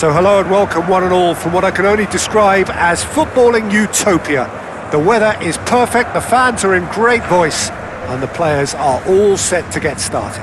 So hello and welcome one and all from what I can only describe as footballing utopia. The weather is perfect, the fans are in great voice, and the players are all set to get started.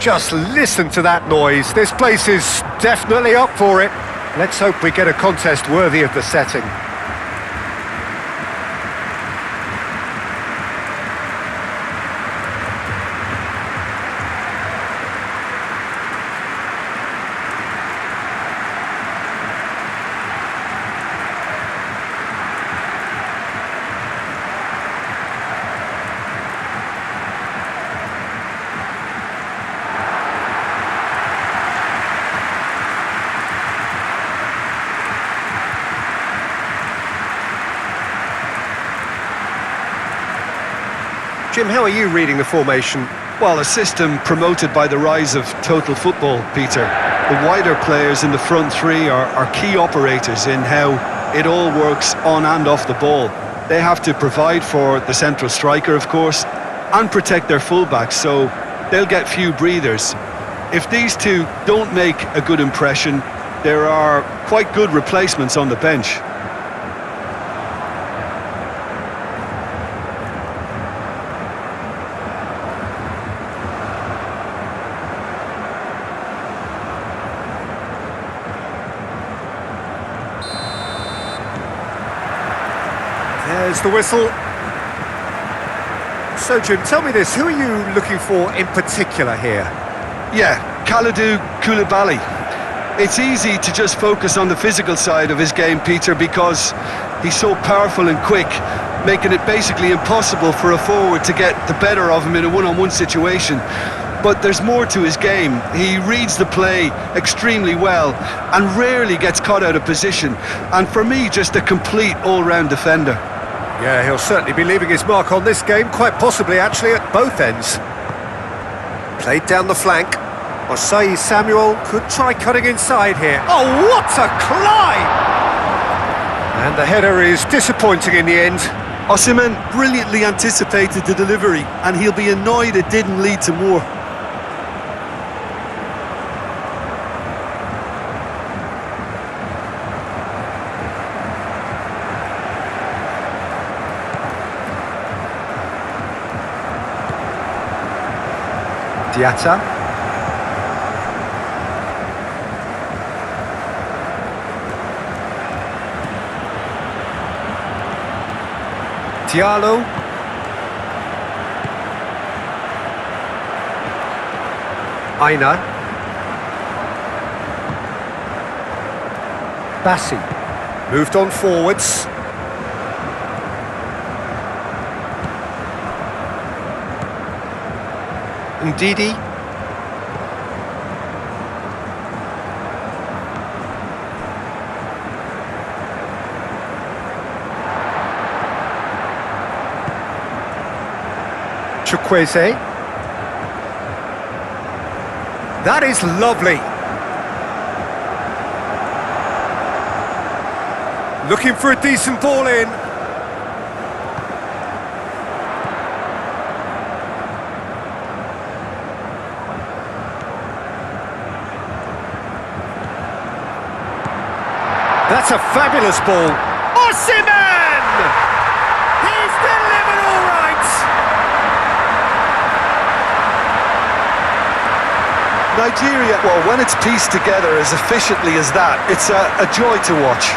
Just listen to that noise. This place is definitely up for it. Let's hope we get a contest worthy of the setting. Jim, how are you reading the formation? Well, a system promoted by the rise of total football, Peter. The wider players in the front three are key operators in how it all works on and off the ball. They have to provide for the central striker, of course, and protect their fullbacks, so they'll get few breathers. If these two don't make a good impression, there are quite good replacements on the bench. There's the whistle. So, Jim, tell me this, who are you looking for in particular here? Yeah, Kalidou Koulibaly. It's easy to just focus on the physical side of his game, Peter, because he's so powerful and quick, making it basically impossible for a forward to get the better of him in a one-on-one situation. But there's more to his game. He reads the play extremely well and rarely gets caught out of position. And for me, just a complete all-round defender. Yeah, he'll certainly be leaving his mark on this game, quite possibly actually at both ends. Played down the flank. Osei Samuel could try cutting inside here. Oh, what a climb! And the header is disappointing in the end. Osimhen brilliantly anticipated the delivery, and he'll be annoyed it didn't lead to more. Diatta. Diallo. Aina. Bassi. Moved on forwards. Ndidi. Chukwueze. That is lovely. Looking for a decent ball in. That's a fabulous ball. Osimhen! He's delivered all right. Nigeria, well, when it's pieced together as efficiently as that, it's a joy to watch.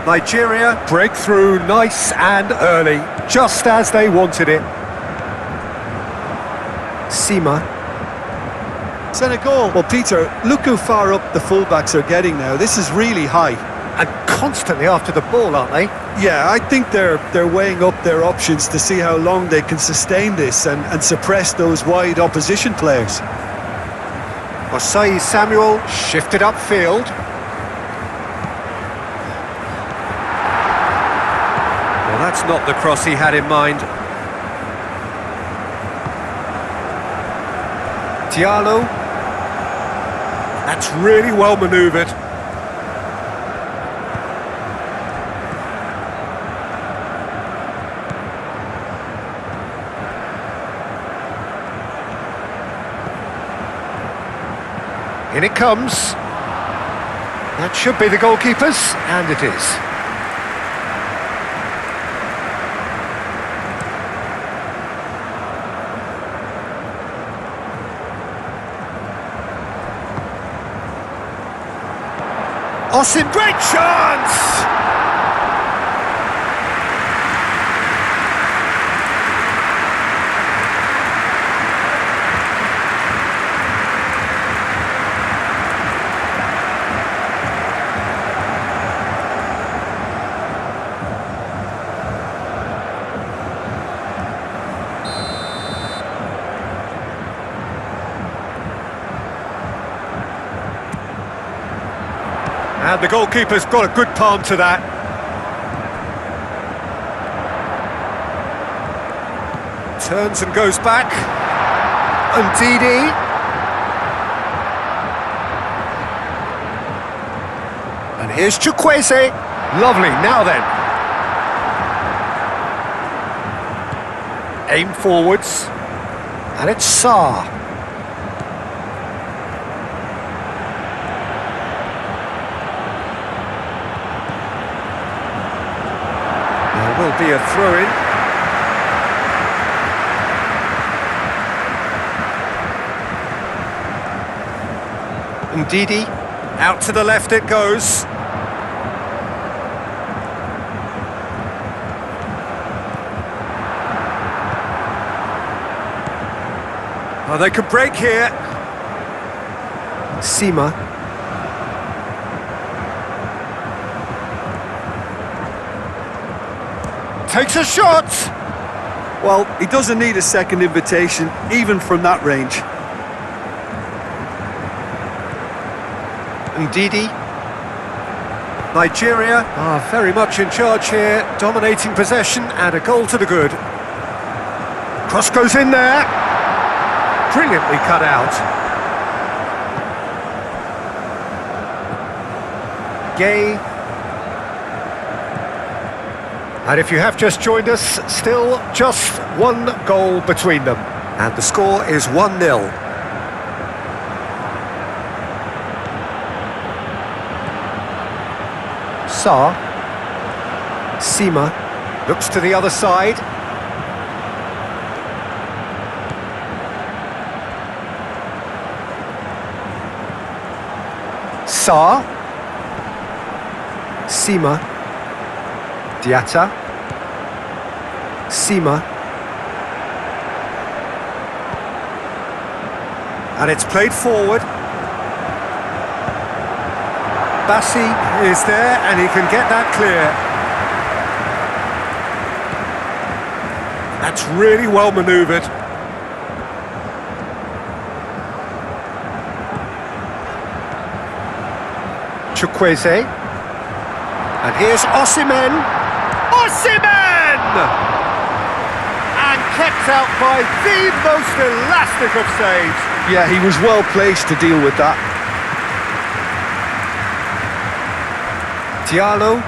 Nigeria break through nice and early, just as they wanted it. Sima. Senegal. Well, Peter, look how far up the fullbacks are getting now. This is really high. And constantly after the ball, aren't they? Yeah, I think they're weighing up their options to see how long they can sustain this and suppress those wide opposition players. Osei Samuel shifted upfield. Well, that's not the cross he had in mind. Diallo. That's really well manoeuvred. In it comes. That should be the goalkeeper's, and it is. Osim, great chance! And the goalkeeper's got a good palm to that. Turns and goes back. Ndidi. And here's Chukwueze. Lovely, now then. Aim forwards. And it's Sarr. Will be a throw-in. Ndidi, out to the left it goes. Oh, they could break here. Sima. Takes a shot! Well, he doesn't need a second invitation, even from that range. Ndidi. Nigeria are very much in charge here, dominating possession and a goal to the good. Cross goes in there. Brilliantly cut out. Gay. And if you have just joined us, still just one goal between them. And the score is 1-0. Sarr. Sima. Looks to the other side. Sarr. Sima. Diatta. Sima. And it's played forward. Bassi is there and he can get that clear. That's really well manoeuvred. Chukwueze. And here's Osimhen. Osimhen! And kept out by the most elastic of saves. Yeah, he was well placed to deal with that. Diallo.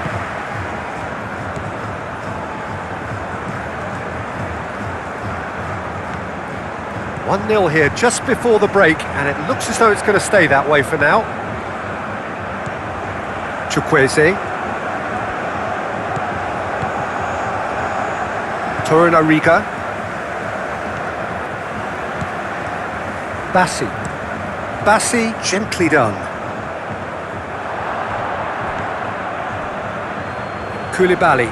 One 0 here just before the break, and it looks as though it's going to stay that way for now. Chukwueze. Torunariga. Bassi. Bassi, gently done. Koulibaly.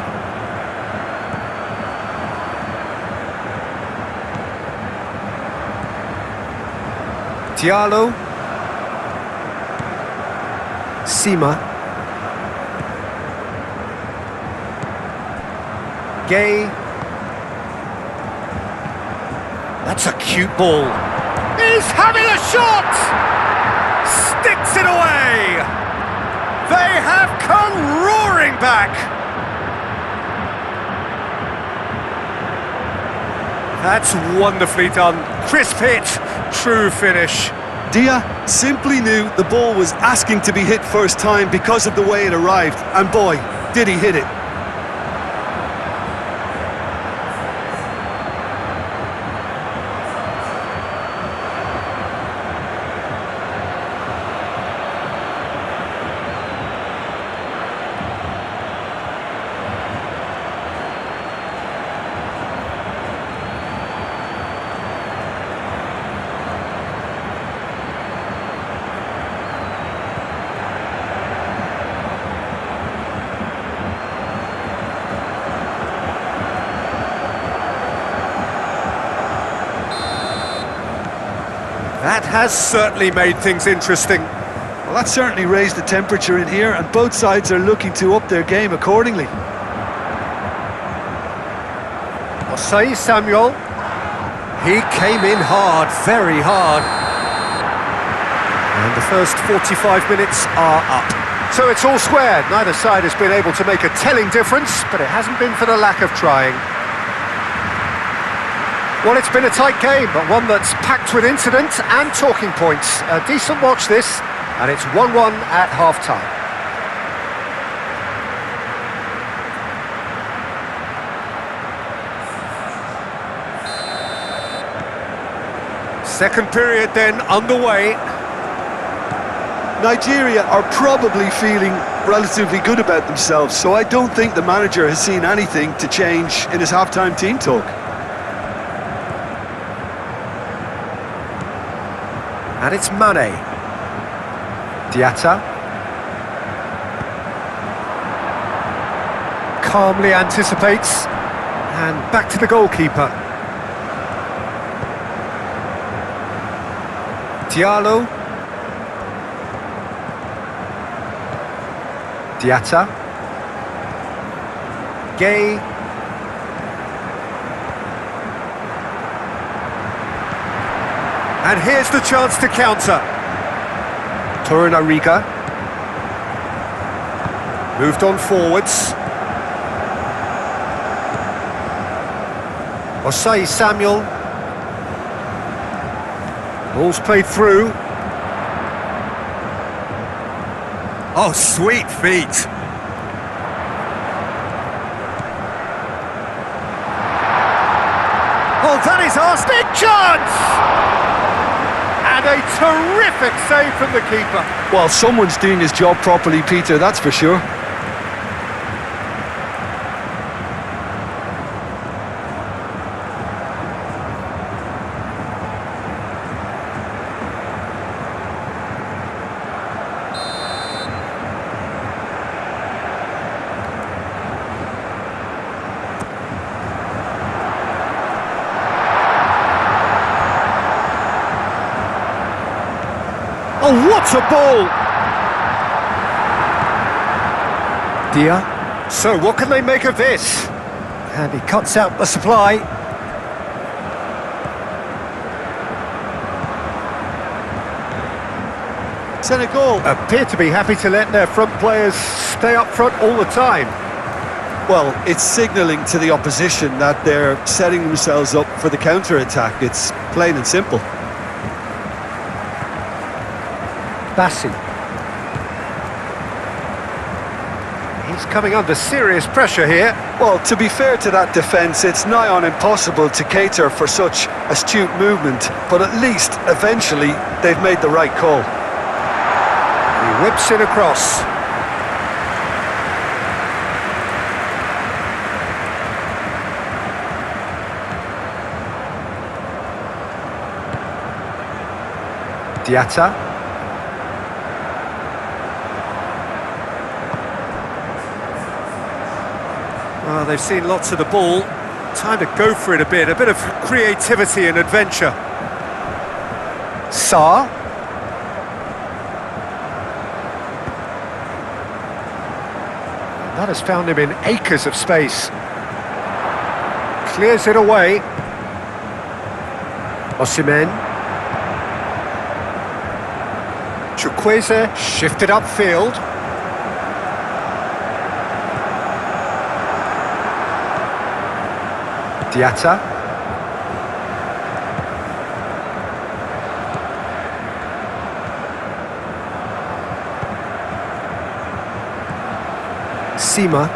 Diallo. Sima. Gay. That's a cute ball. He's having a shot! Sticks it away! They have come roaring back! That's wonderfully done. Crisp hit, true finish. Dia simply knew the ball was asking to be hit first time because of the way it arrived, and boy, did he hit it. That has certainly made things interesting. Well, that certainly raised the temperature in here, and both sides are looking to up their game accordingly. Osei Samuel. He came in hard, very hard. And the first 45 minutes are up. So it's all square. Neither side has been able to make a telling difference, but it hasn't been for the lack of trying. Well, it's been a tight game, but one that's packed with incident and talking points. A decent watch this, and it's 1-1 at half-time. Second period then underway. Nigeria are probably feeling relatively good about themselves, so I don't think the manager has seen anything to change in his half-time team talk. And it's Mane. Diatta. Calmly anticipates. And back to the goalkeeper. Diallo. Diatta. Gay. And here's the chance to counter. Durand Cup. Moved on forwards. Osei Samuel. Ball's played through. Oh, sweet feet. Oh, that is our big chance! And a terrific save from the keeper. Well, someone's doing his job properly, Peter, that's for sure. Oh, what a ball! Dia. So, what can they make of this? And he cuts out the supply. Senegal appear to be happy to let their front players stay up front all the time. Well, it's signalling to the opposition that they're setting themselves up for the counter-attack. It's plain and simple. Bassi. He's coming under serious pressure here. Well, to be fair to that defence, it's nigh on impossible to cater for such astute movement, but at least, eventually, they've made the right call. He whips it across. Diatta. Well, they've seen lots of the ball. Time to go for it a bit of creativity and adventure. Sarr. That has found him in acres of space. Clears it away. Osimhen. Chukwueze shifted upfield. Diatta. Sima.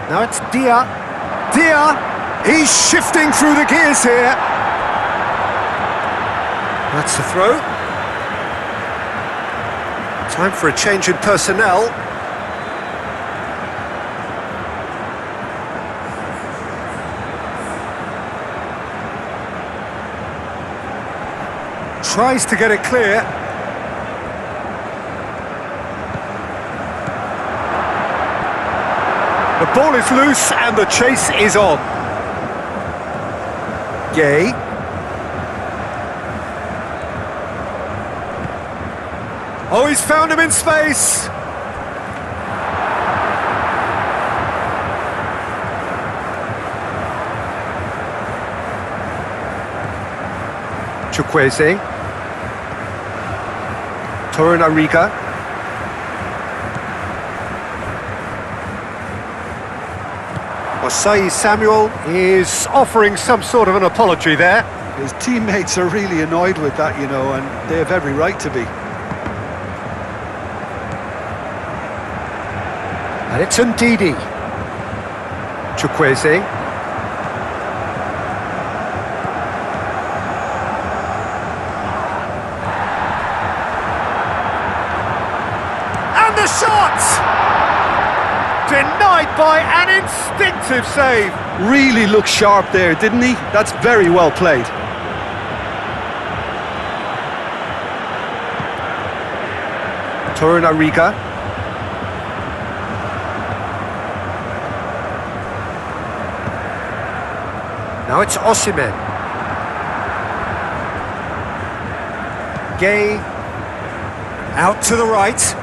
Now it's Dia. Dia! He's shifting through the gears here. That's the throw. Time for a change in personnel. Tries to get it clear. The ball is loose and the chase is on. Gay. Oh, he's found him in space. Chukwueze. Durand Cup. Samuel is offering some sort of an apology there. His teammates are really annoyed with that, you know, and they have every right to be. And it's Ndidi. Chukwueze. And the shot! Denied by an instinctive save. Really looked sharp there, didn't he? That's very well played. Durand Cup. Now it's Osimhen. Gay. Out to the right.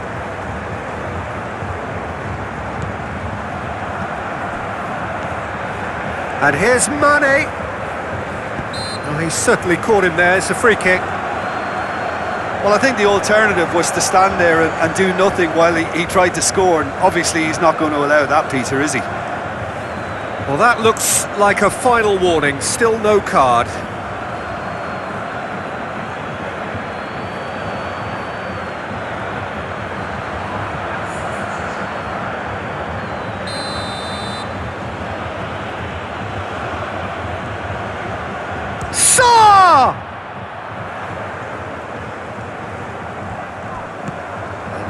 And here's Mane. Oh, he certainly caught him there. It's a free kick. Well, I think the alternative was to stand there and do nothing while he tried to score. And obviously, he's not going to allow that, Peter, is he? Well, that looks like a final warning. Still no card.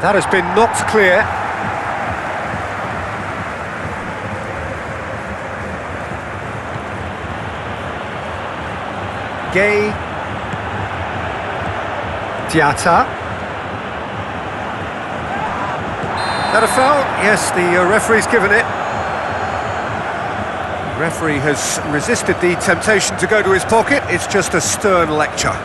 That has been knocked clear. Gay. Diatta. That a foul? Yes, the referee's given it. The referee has resisted the temptation to go to his pocket. It's just a stern lecture.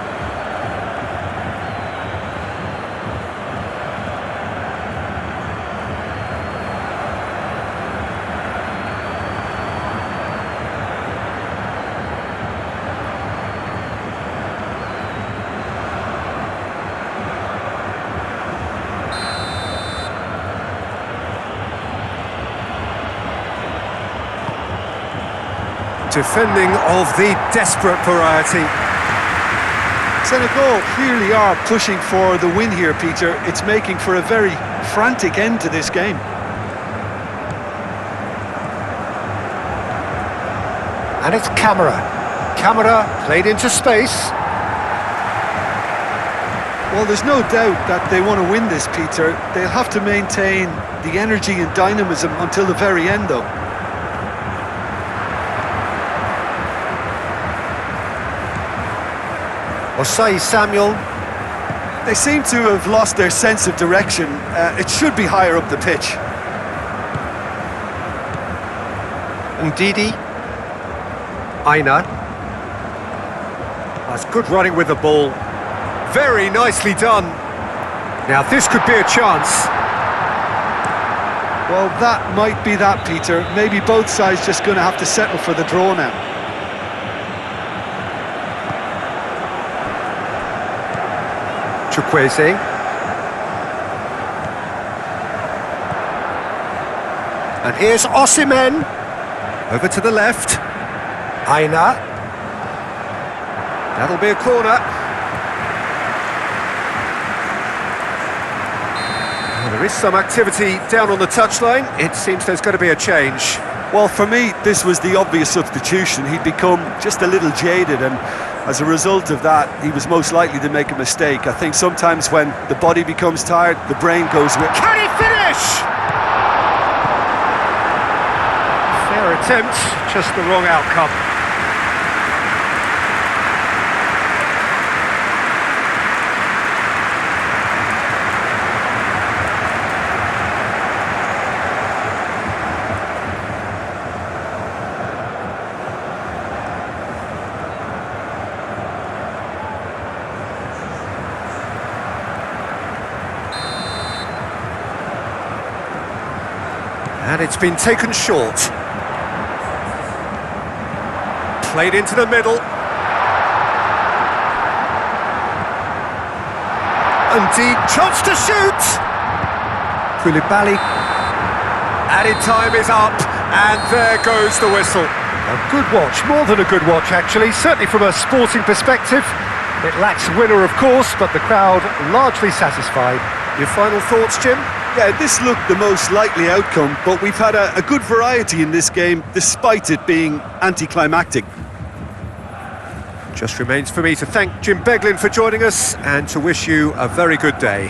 Defending of the desperate variety. Senegal clearly are pushing for the win here, Peter. It's making for a very frantic end to this game. And it's Camara. Camara played into space. Well, there's no doubt that they want to win this, Peter. They'll have to maintain the energy and dynamism until the very end, though. Samuel. They seem to have lost their sense of direction. It should be higher up the pitch. Ndidi. Aina. That's good running with the ball. Very nicely done. Now this could be a chance. Well, that might be that, Peter. Maybe both sides just going to have to settle for the draw now. Chukwueze. And here's Osimhen. Over to the left. Aina. That'll be a corner. Well, there is some activity down on the touchline. It seems there's going to be a change. Well, for me, this was the obvious substitution. He'd become just a little jaded, and as a result of that, he was most likely to make a mistake. I think sometimes when the body becomes tired, the brain goes with... Can he finish? Fair attempt, just the wrong outcome. And it's been taken short. Played into the middle. Indeed, chance to shoot! Koulibaly. Added time is up, and there goes the whistle. A good watch, more than a good watch actually, certainly from a sporting perspective. It lacks a winner, of course, but the crowd largely satisfied. Your final thoughts, Jim? Yeah, this looked the most likely outcome, but we've had a good variety in this game, despite it being anticlimactic. Just remains for me to thank Jim Beglin for joining us and to wish you a very good day.